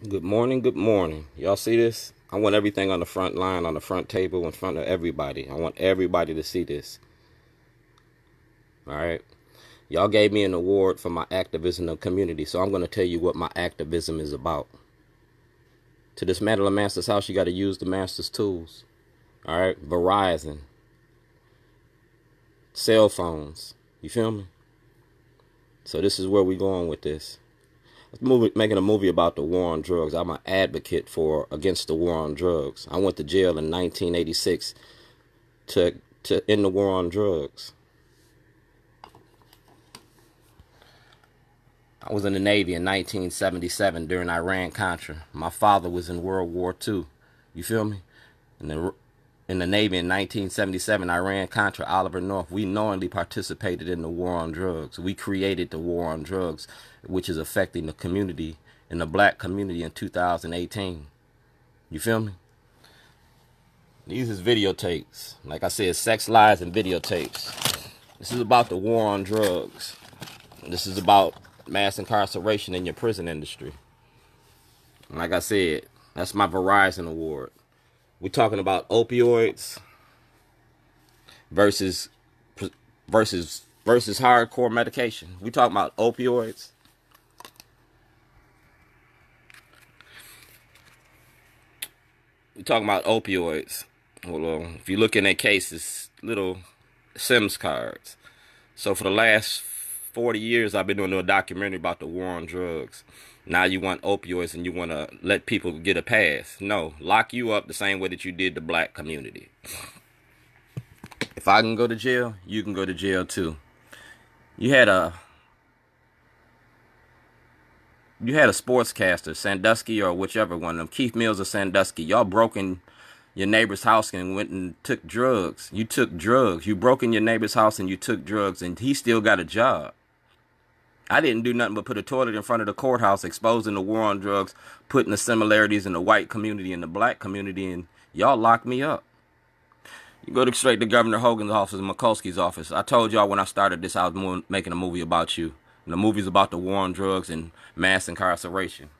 Good morning, good morning. Y'all see this? I want everything on the front line, on the front table, in front of everybody. I want everybody to see this. All right? Y'all gave me an award for my activism in the community, so I'm going to tell you what my activism is about. To dismantle a master's house, you got to use the master's tools. All right? Verizon, cell phones. You feel me? So this is where we going with this. Making a movie about the war on drugs. I'm an advocate for against the war on drugs. I went to jail in 1986 to end the war on drugs. I was in the Navy in 1977 during Iran-Contra. My father was in World War II. You feel me? In the Navy in 1977, Iran-Contra, Oliver North, we knowingly participated in the war on drugs. We created the war on drugs, which is affecting the community, in the black community in 2018. You feel me? These is videotapes. Like I said, sex, lies, and videotapes. This is about the war on drugs. This is about mass incarceration in your prison industry. Like I said, that's my Verizon award. We're talking about opioids versus hardcore medication. We're talking about opioids. We're talking about opioids. Hold on. If you look in their cases, little Sims cards. So for the last 40 years, I've been doing a documentary about the war on drugs. Now you want opioids and you want to let people get a pass. No, lock you up the same way that you did the black community. If I can go to jail, you can go to jail too. You had a sportscaster, Sandusky or whichever one of them, Keith Mills or Sandusky. Y'all broke in your neighbor's house and went and took drugs. You took drugs. You broke in your neighbor's house and you took drugs, and he still got a job. I didn't do nothing but put a toilet in front of the courthouse, exposing the war on drugs, putting the similarities in the white community and the black community, and y'all locked me up. You go straight to Gov.Hogan's office and Mikulski's office. I told y'all when I started this, I was making a movie about you. And the movie's about the war on drugs and mass incarceration.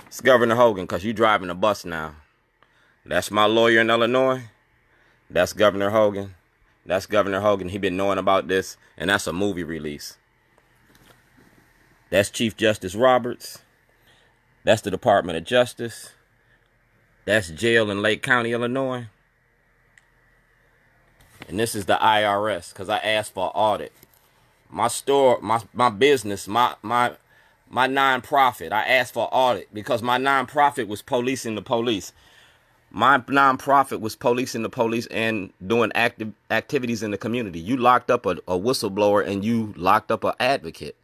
It's Governor Hogan, because you driving a bus now. That's my lawyer in Illinois. That's Governor Hogan. That's Governor Hogan. He been knowing about this, and that's a movie release. That's Chief Justice Roberts. That's the Department of Justice. That's jail in Lake County, Illinois. And this is the IRS, because I asked for an audit. My store, my business, my nonprofit, I asked for an audit because my nonprofit was policing the police. My nonprofit was policing the police and doing active activities in the community. You locked up a whistleblower and you locked up an advocate.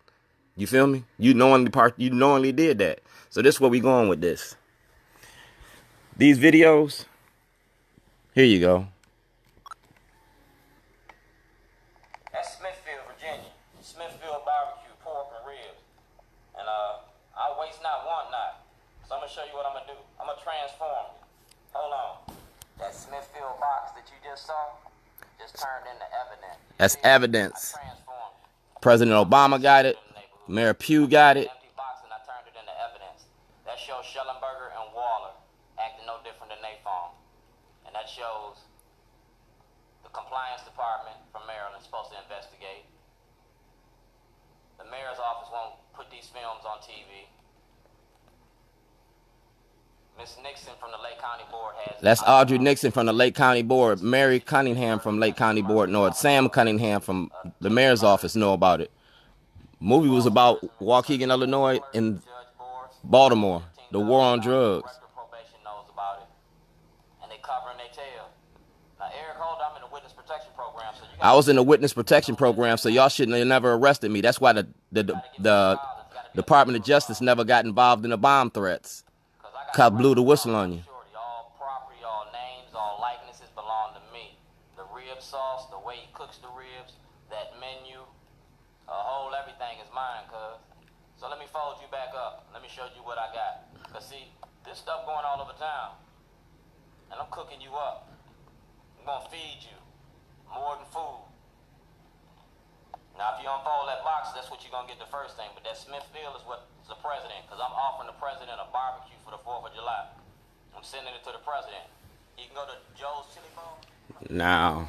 You feel me? You knowingly did that. So this is where we going with this. These videos, here you go. That's Smithfield, Virginia. Smithfield barbecue, pork and ribs. And I waste not, want not. So I'm gonna show you what I'm gonna do. I'm gonna transform you. Hold on. That Smithfield box that you just saw just turned into evidence. That's evidence. President Obama got it. Mayor Pugh got it. Empty box and I turned it into evidence. That shows Schellenberger and Waller acting no different than they phone. And that shows the compliance department from Maryland is supposed to investigate. The mayor's office won't put these films on TV. Miss Nixon from the Lake County Board has... That's Audrey Nixon from the Lake County Board. Mary Cunningham from Lake County Board know it. Sam Cunningham from the mayor's office know about it. Movie was about Waukegan, Illinois, and Baltimore. The war on drugs. I was in the witness protection program, so y'all shouldn't have never arrested me. That's why the Department of Justice never got involved in the bomb threats. Cop blew the whistle on you. All property, all names, all likenesses belong to me. The rib sauce, the way he cooks the ribs, that menu, whole everything is mine, cuz. So let me fold you back up. Let me show you what I got. Cause see, this stuff going all over town. And I'm cooking you up. I'm gonna feed you more than food. Now if you unfold that box, that's what you're gonna get the first thing. But that Smithfield is what the president president because I'm offering the president a barbecue for the 4th of July. I'm sending it to the president. He can go to Joe's Chili Bowl. Now,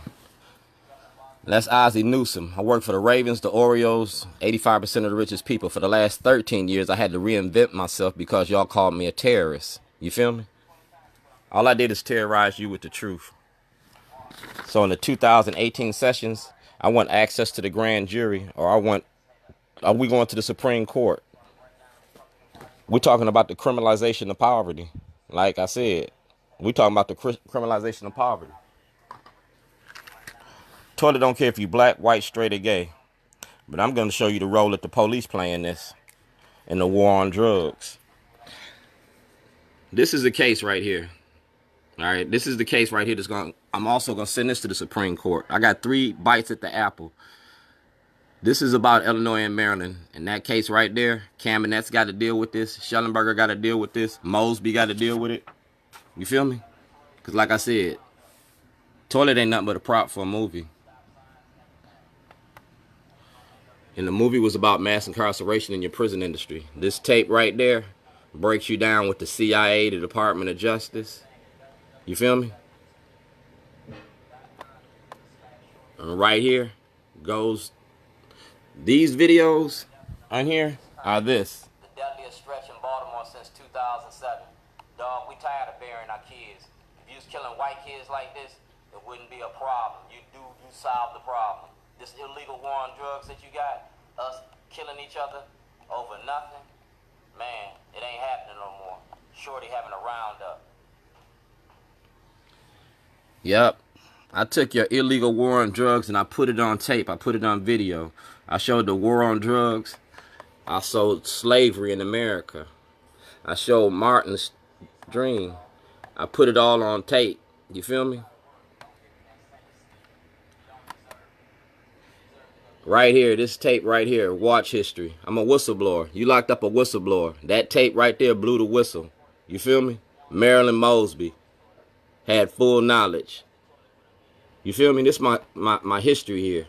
that's Ozzie Newsome. I work for the Ravens, the Orioles, 85% of the richest people. For the last 13 years, I had to reinvent myself because y'all called me a terrorist. You feel me? All I did is terrorize you with the truth. So in the 2018 sessions, I want access to the grand jury, or are we going to the Supreme Court? We're talking about the criminalization of poverty. Like I said, we're talking about the criminalization of poverty. Toilet don't care if you black, white, straight, or gay. But I'm going to show you the role that the police play in this, in the war on drugs. This is the case right here. All right, this is the case right here I'm also going to send this to the Supreme Court. I got 3 bites at the apple. This is about Illinois and Maryland. And that case right there, Caminet's got to deal with this. Schellenberger got to deal with this. Mosby got to deal with it. You feel me? Because like I said, toilet ain't nothing but a prop for a movie. And the movie was about mass incarceration in your prison industry. This tape right there breaks you down with the CIA, the Department of Justice. You feel me? And right here goes, these videos on here are this. The deadliest stretch in Baltimore since 2007. Dog, we tired of burying our kids. If you was killing white kids like this, it wouldn't be a problem. You solve the problem. This illegal war on drugs that you got, us killing each other over nothing, man, it ain't happening no more. Shorty having a roundup. Yep. I took your illegal war on drugs and I put it on tape. I put it on video. I showed the war on drugs. I showed slavery in America. I showed Martin's dream. I put it all on tape. You feel me? Right here, this tape right here, watch history. I'm a whistleblower. You locked up a whistleblower. That tape right there blew the whistle. You feel me? Marilyn Mosby had full knowledge. You feel me? This is my history here.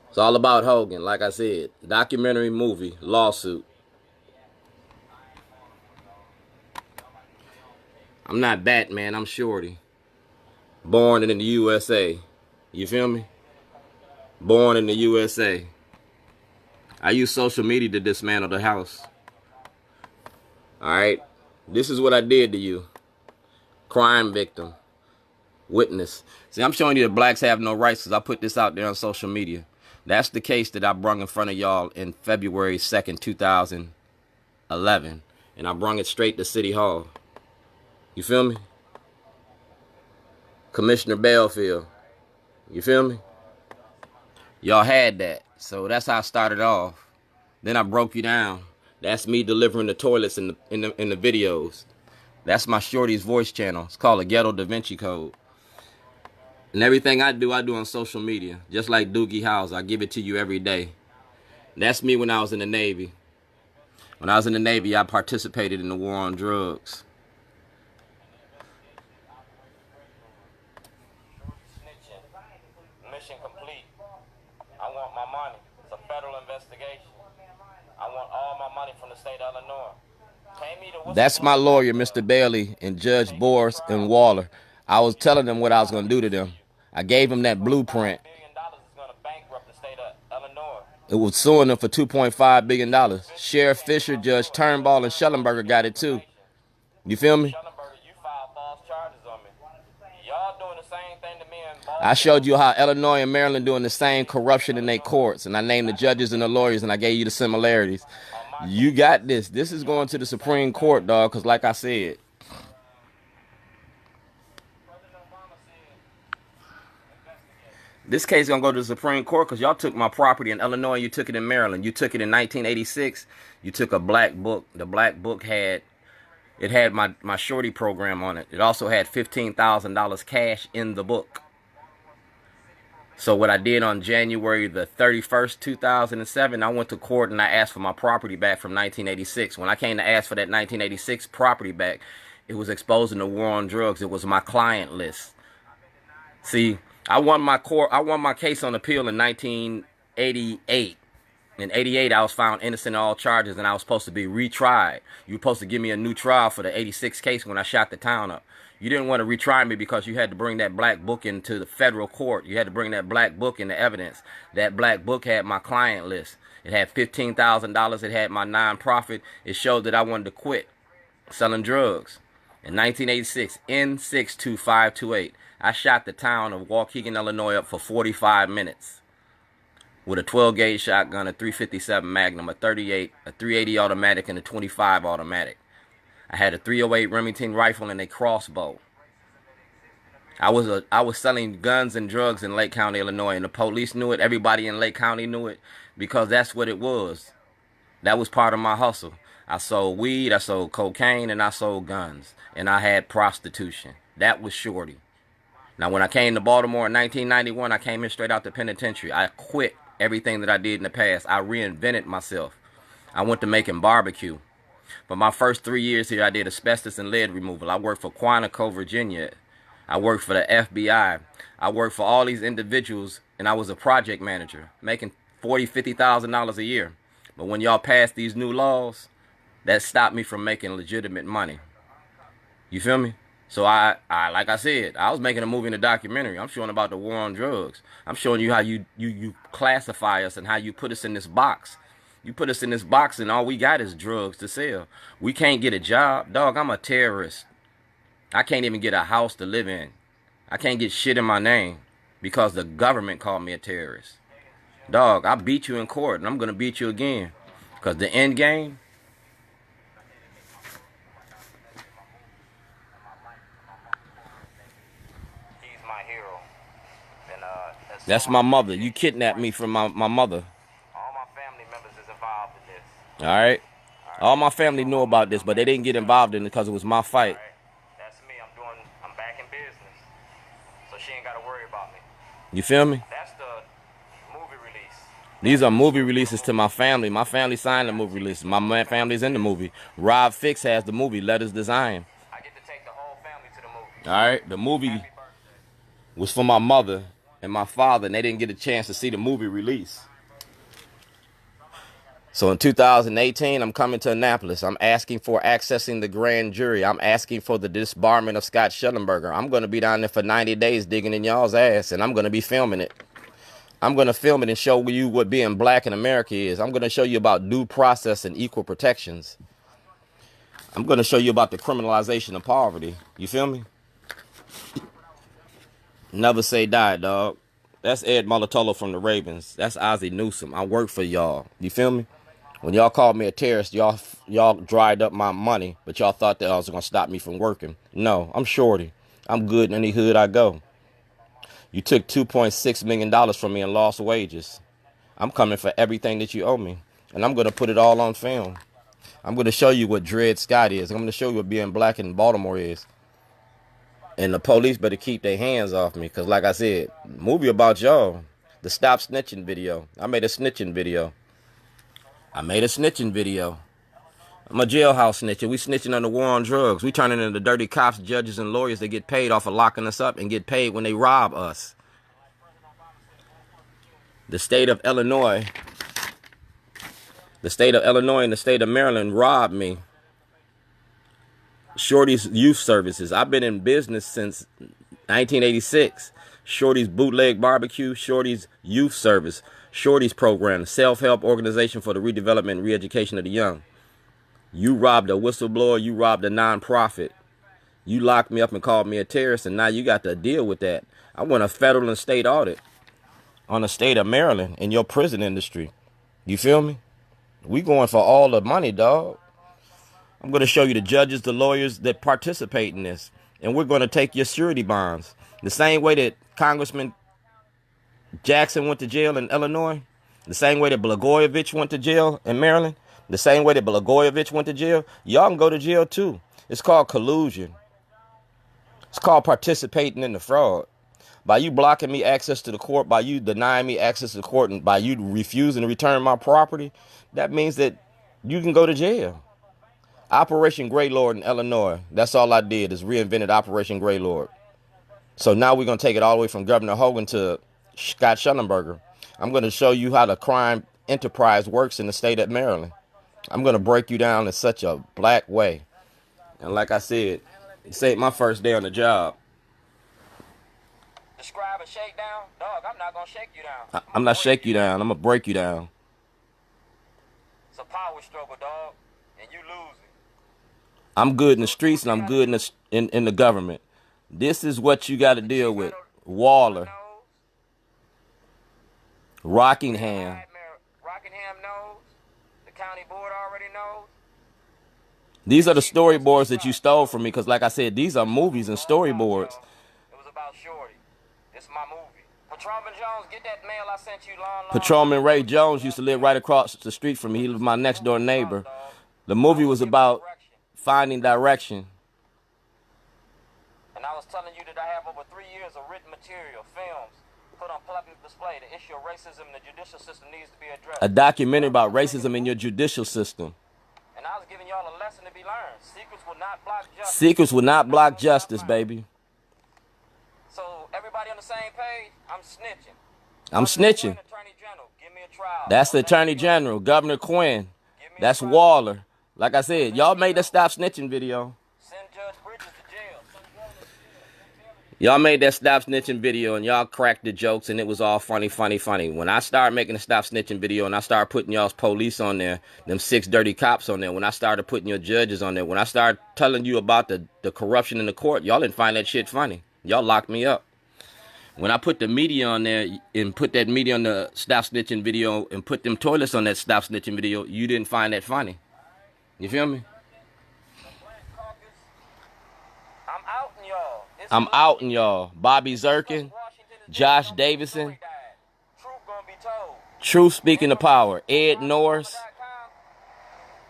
It's all about Hogan, like I said. Documentary, movie, lawsuit. I'm not Batman, I'm Shorty. Born in the USA. You feel me? Born in the USA. I use social media to dismantle the house. Alright? This is what I did to you. Crime victim. Witness. See, I'm showing you that blacks have no rights because I put this out there on social media. That's the case that I brung in front of y'all in February 2nd, 2011. And I brung it straight to City Hall. You feel me? Commissioner Belfield. You feel me? Y'all had that. So that's how I started off. Then I broke you down. That's me delivering the toilets in the videos. That's my Shorty's voice channel. It's called a Ghetto Da Vinci Code. And everything I do on social media. Just like Doogie House, I give it to you every day. That's me when I was in the Navy. When I was in the Navy, I participated in the war on drugs. Mission complete. I want my money. It's a federal investigation. I want all my money from the state of Illinois. That's my lawyer, Mr. Bailey, and Judge Boris and Waller. I was telling them what I was going to do to them. I gave them that blueprint. It was suing them for $2.5 billion. Sheriff Fisher, Judge Turnbull, and Schellenberger got it too. You feel me? I showed you how Illinois and Maryland doing the same corruption in their courts, and I named the judges and the lawyers, and I gave you the similarities. You got this. This is going to the Supreme Court, dog, because like I said, this case is going to go to the Supreme Court because y'all took my property in Illinois, you took it in Maryland. You took it in 1986. You took a black book. The black book had my Shorty program on it. It also had $15,000 cash in the book. So what I did on January the 31st, 2007, I went to court and I asked for my property back from 1986. When I came to ask for that 1986 property back, it was exposing the war on drugs. It was my client list. See, I won my case on appeal in 88. In 88, I was found innocent of all charges, and I was supposed to be retried. You were supposed to give me a new trial for the 86 case when I shot the town up. You didn't want to retry me because you had to bring that black book into the federal court. You had to bring that black book into evidence. That black book had my client list. It had $15,000. It had my nonprofit. It showed that I wanted to quit selling drugs. In 1986, N62528, I shot the town of Waukegan, Illinois up for 45 minutes. With a 12-gauge shotgun, a 357 Magnum, a 38, a 380 automatic, and a 25 automatic. I had a 308 Remington rifle and a crossbow. I was selling guns and drugs in Lake County, Illinois, and the police knew it. Everybody in Lake County knew it because that's what it was. That was part of my hustle. I sold weed, I sold cocaine, and I sold guns. And I had prostitution. That was Shorty. Now, when I came to Baltimore in 1991, I came in straight out the penitentiary. I quit everything that I did in the past. I reinvented myself. I went to making barbecue. For my first 3 years here, I did asbestos and lead removal. I worked for Quantico, Virginia. I worked for the FBI. I worked for all these individuals, and I was a project manager, making $40,000, $50,000 a year. But when y'all passed these new laws, that stopped me from making legitimate money. You feel me? So I like I said, I was making a movie and a documentary. I'm showing about the war on drugs. I'm showing you how you classify us and how you put us in this box. You put us in this box and all we got is drugs to sell. We can't get a job. Dog, I'm a terrorist. I can't even get a house to live in. I can't get shit in my name because the government called me a terrorist. Dog, I beat you in court and I'm going to beat you again. Because the end game, that's my mother. You kidnapped me from my mother. All my family members is involved in this. All right? All my family knew about this, but they didn't get involved in it because it was my fight. All right. That's me. I'm back in business. So she ain't got to worry about me. You feel me? That's the movie release. These are movie releases to my family. My family signed the movie release. My family's in the movie. Rob Fix has the movie, Letters Design. I get to take the whole family to the movie. All right? The movie was for my mother and my father, and they didn't get a chance to see the movie release. So in 2018, I'm coming to Annapolis. I'm asking for accessing the grand jury. I'm asking for the disbarment of Scott Schellenberger. I'm going to be down there for 90 days digging in y'all's ass, and I'm going to be filming it. I'm going to film it and show you what being black in America is. I'm going to show you about due process and equal protections. I'm going to show you about the criminalization of poverty. You feel me? Never say die, dog. That's Ed Mulatolo from the Ravens. That's Ozzie Newsome. I work for y'all. You feel me? When y'all called me a terrorist, y'all dried up my money, but y'all thought that I was going to stop me from working. No, I'm Shorty. I'm good in any hood I go. You took $2.6 million from me in lost wages. I'm coming for everything that you owe me, and I'm going to put it all on film. I'm going to show you what Dred Scott is. I'm going to show you what being black in Baltimore is. And the police better keep their hands off me. Because like I said, movie about y'all. The Stop Snitching video. I made a snitching video. I'm a jailhouse snitcher. We snitching on the war on drugs. We turning into dirty cops, judges, and lawyers that get paid off of locking us up and get paid when they rob us. The state of Illinois and the state of Maryland robbed me. Shorty's Youth Services. I've been in business since 1986. Shorty's Bootleg Barbecue, Shorty's Youth Service, Shorty's Program, self-help organization for the redevelopment and re-education of the young. You robbed a whistleblower. You robbed a nonprofit. You locked me up and called me a terrorist, and now you got to deal with that. I want a federal and state audit on the state of Maryland in your prison industry. You feel me? We going for all the money, dog. I'm going to show you the judges, the lawyers that participate in this. And we're going to take your surety bonds. The same way that Congressman Jackson went to jail in Illinois. The same way that Blagojevich went to jail in Maryland. The same way that Blagojevich went to jail. Y'all can go to jail too. It's called collusion. It's called participating in the fraud. By you blocking me access to the court, by you denying me access to the court, and by you refusing to return my property, that means that you can go to jail. Operation Grey Lord in Illinois. That's all I did is reinvented Operation Grey Lord. So now we're going to take it all the way from Gov.Hogan to Scott Schellenberger. I'm going to show you how the crime enterprise works in the state of Maryland. I'm going to break you down in such a black way. And like I said, this ain't my first day on the job. Describe a shakedown? Dog, I'm not gonna shake you down. I'm not shake you down. I'm going to break you down. It's a power struggle, dog, and you losing. I'm good in the streets and I'm good in the government. This is what you got to deal with. Waller. Rockingham. Rockingham knows. The county board already knows. These are the storyboards that you stole from me because, like I said, these are movies and storyboards. It was about Shorty. It's my movie. Patrolman Jones, get that mail I sent you long. Patrolman Ray Jones used to live right across the street from me. He was my next door neighbor. The movie was about finding direction. And I was telling you that I have over 3 years of written material, films, put on public display. The issue of racism in the judicial system needs to be addressed. A documentary about racism in your judicial system. And I was giving y'all a lesson to be learned. Secrets will not block justice. Secrets will not block justice, baby. So everybody on the same page, I'm snitching. I'm snitching. Attorney General, give me a trial. That's the Attorney General, Governor Quinn. That's Waller. Like I said, y'all made that Stop Snitching video. Send Judge Bridges to jail. Y'all made that Stop Snitching video and y'all cracked the jokes and it was all funny. When I started making the Stop Snitching video and I started putting y'all's police on there, them 6 dirty cops on there, when I started putting your judges on there, when I started telling you about the corruption in the court, y'all didn't find that shit funny. Y'all locked me up. When I put the media on there and put that media on the Stop Snitching video and put them toilets on that Stop Snitching video, you didn't find that funny. You feel me? I'm outing y'all. Bobby Zirkin, Josh Davison, Truth Speaking to Power, Ed Norris.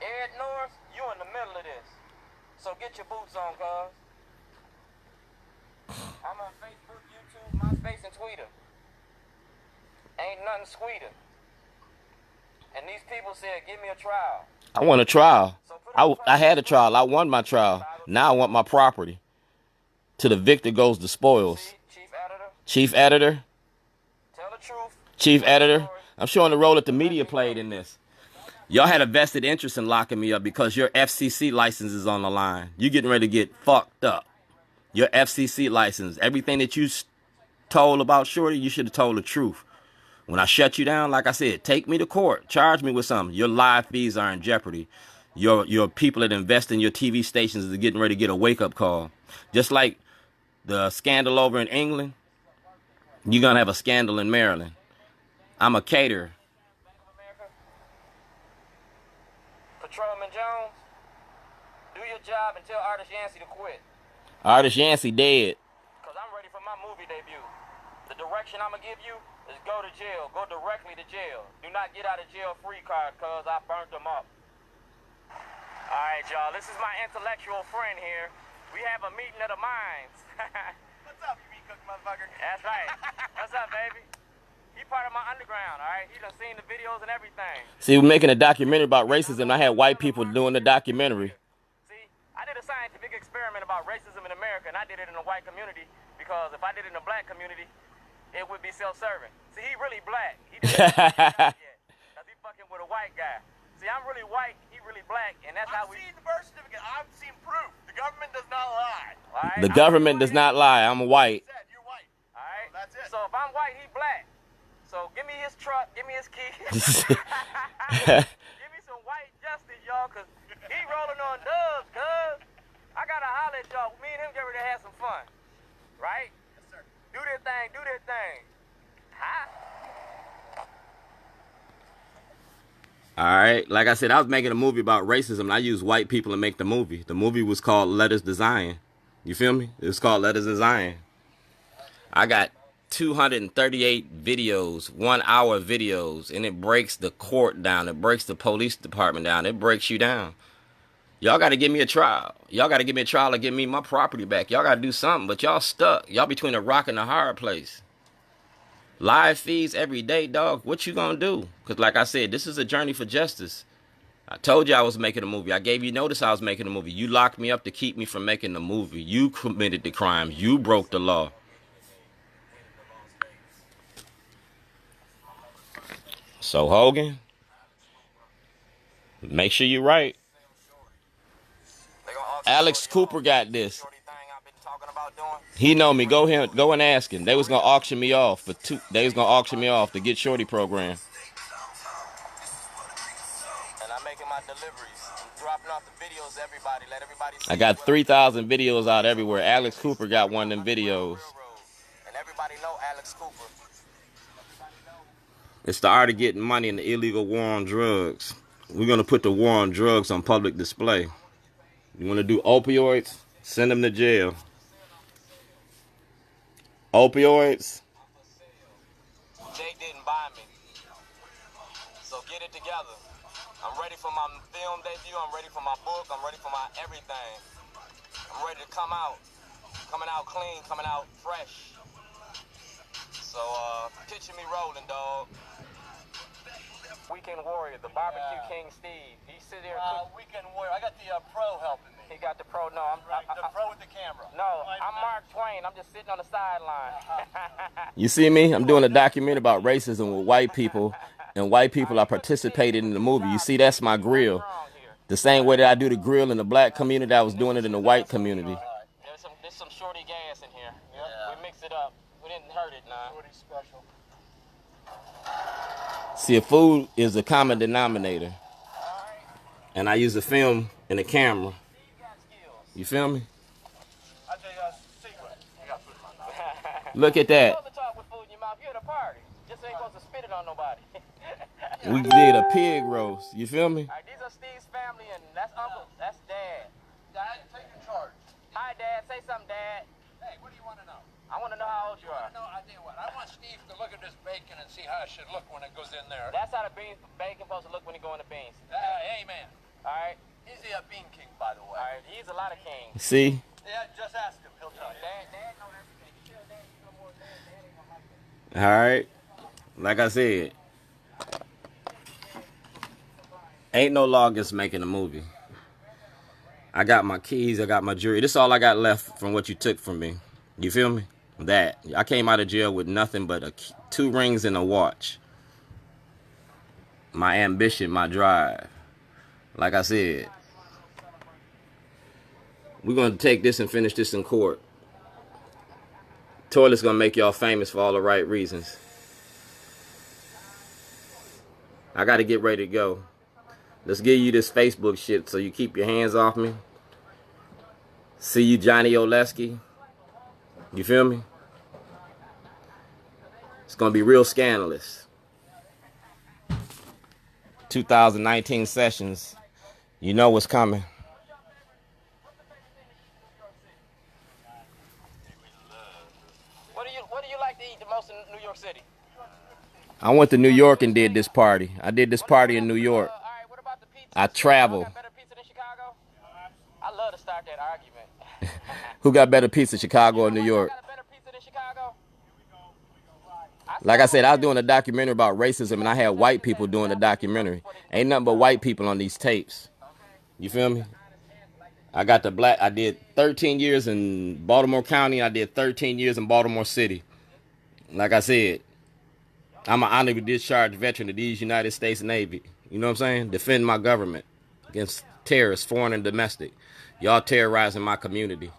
Ed Norris, you in the middle of this. So get your boots on, cuz. I'm on Facebook, YouTube, MySpace, and Twitter. Ain't nothing sweeter. And these people said, give me a trial. I want a trial. I had a trial. I won my trial. Now I want my property. To the victor goes the spoils. Chief editor. Tell the truth. Chief editor. I'm showing the role that the media played in this. Y'all had a vested interest in locking me up because your FCC license is on the line. You getting ready to get fucked up. Your FCC license. Everything that you told about Shorty, you should have told the truth. When I shut you down, like I said, take me to court. Charge me with something. Your live fees are in jeopardy. Your people that invest in your TV stations is getting ready to get a wake-up call. Just like the scandal over in England, you're going to have a scandal in Maryland. I'm a caterer. Patrolman Jones, do your job and tell Artist Yancey to quit. Artist Yancey dead. Because I'm ready for my movie debut. The direction I'm going to give you is go to jail. Go directly to jail. Do not get out of jail free card, cuz I burnt them up. All right, y'all. This is my intellectual friend here. We have a meeting of the minds. What's up, you meat cook motherfucker? That's right. What's up, baby? He part of my underground, all right? He done seen the videos and everything. See, we're making a documentary about racism. I had white people doing the documentary. See, I did a scientific experiment about racism in America, and I did it in the white community because if I did it in the black community, it would be self-serving. See, he really black. He didn't yet because he fucking with a white guy. See, I'm really white, he really black, and that's how we... I've seen the birth certificate. I've seen proof. The government does not lie. Right? The government does not lie. I'm white. You're white. All right? So that's it. So if I'm white, he black. So give me his truck, give me his keys. Give me some white justice, y'all, because he rolling on dubs, cuz. I got to holler at y'all. Me and him get ready to have some fun. Right? Yes, sir. Do that thing, do that thing. Huh? All right. Like I said, I was making a movie about racism, and I used white people to make the movie. The movie was called Letters to Zion. You feel me? It was called Letters to Zion. I got 238 videos, 1-hour videos, and it breaks the court down. It breaks the police department down. It breaks you down. Y'all got to give me a trial. Y'all got to give me a trial to get me my property back. Y'all got to do something, but y'all stuck. Y'all between a rock and a hard place. Live feeds every day, dog. What you gonna do? Because like I said, this is a journey for justice. I told you I was making a movie. I gave you notice I was making a movie. You locked me up to keep me from making the movie. You committed the crime. You broke the law. So Hogan, make sure you're right. Alex Cooper got this. He know me. Go and ask him. They was gonna auction me off for They was gonna auction me off to get Shorty program. And I'm making my deliveries. I'm dropping off the videos to everybody. Let everybody see. I got 3,000 videos out everywhere. Alex Cooper got one of them videos. And everybody know Alex Cooper. It's the art of getting money in the illegal war on drugs. We're gonna put the war on drugs on public display. You wanna do opioids? Send them to jail. Opioids? Jay didn't buy me. So get it together. I'm ready for my film debut. I'm ready for my book. I'm ready for my everything. I'm ready to come out. Coming out clean, coming out fresh. So, picture me rolling, dog. Weekend Warrior, the barbecue king Steve. He sit there. Weekend Warrior. I got the pro helping me. He got the pro. No, The pro with the camera. No, I'm Mark Twain. I'm just sitting on the sideline. You see me? I'm doing a documentary about racism with white people, and white people are participating in the movie. You see, that's my grill. The same way that I do the grill in the black community, I was doing it in the white community. There's some shorty gas in here. Yeah. We mix it up. We didn't hurt it, nah. Shorty special. See, food is a common denominator. And I use a film and a camera. You feel me? I tell you a secret. You got food in my mouth. Look at that. You're supposed to talk with food in your mouth. You're at a party. Just ain't supposed to spit it on nobody. We did a pig roast. You feel me? All right, these are Steve's family, and that's Uncle. That's Dad. Dad, take your charge. Hi, Dad. Say something, Dad. Hey, what do you want to know? I want to know how old you are. No, I tell you what. I want Steve to look at this bacon and see how it should look when it goes in there. That's how the bacon supposed to look when you go in the beans. Amen. All right? He's a bean king, by the way. All right, he's a lot of kings. See? Yeah, just ask him. He'll tell you. Dad know everything. You tell Dad you know more than Dad ain't gonna like that. All right. Like I said, ain't no law against making a movie. I got my keys. I got my jewelry. This is all I got left from what you took from me. You feel me? That. I came out of jail with nothing but 2 rings and a watch. My ambition, my drive. Like I said, we're going to take this and finish this in court. Toilet's going to make y'all famous for all the right reasons. I got to get ready to go. Let's give you this Facebook shit so you keep your hands off me. See you, Johnny Oleski. You feel me? It's going to be real scandalous. 2019 sessions. You know what's coming. What do you like to eat the most in New York City? I went to New York and did this party. I did this party in New York. All right, what about the pizza? I travel. Got better pizza than Chicago? I love to start that argument. Who got better pizza, Chicago or New York? Got a better pizza than Chicago? Like I said, I was doing a documentary about racism, and I had white people doing the documentary. Ain't nothing but white people on these tapes. You feel me? I got the black. I did 13 years in Baltimore County. I did 13 years in Baltimore City. Like I said, I'm an honorably discharged veteran of these United States Navy. You know what I'm saying? Defend my government against terrorists, foreign and domestic. Y'all terrorizing my community.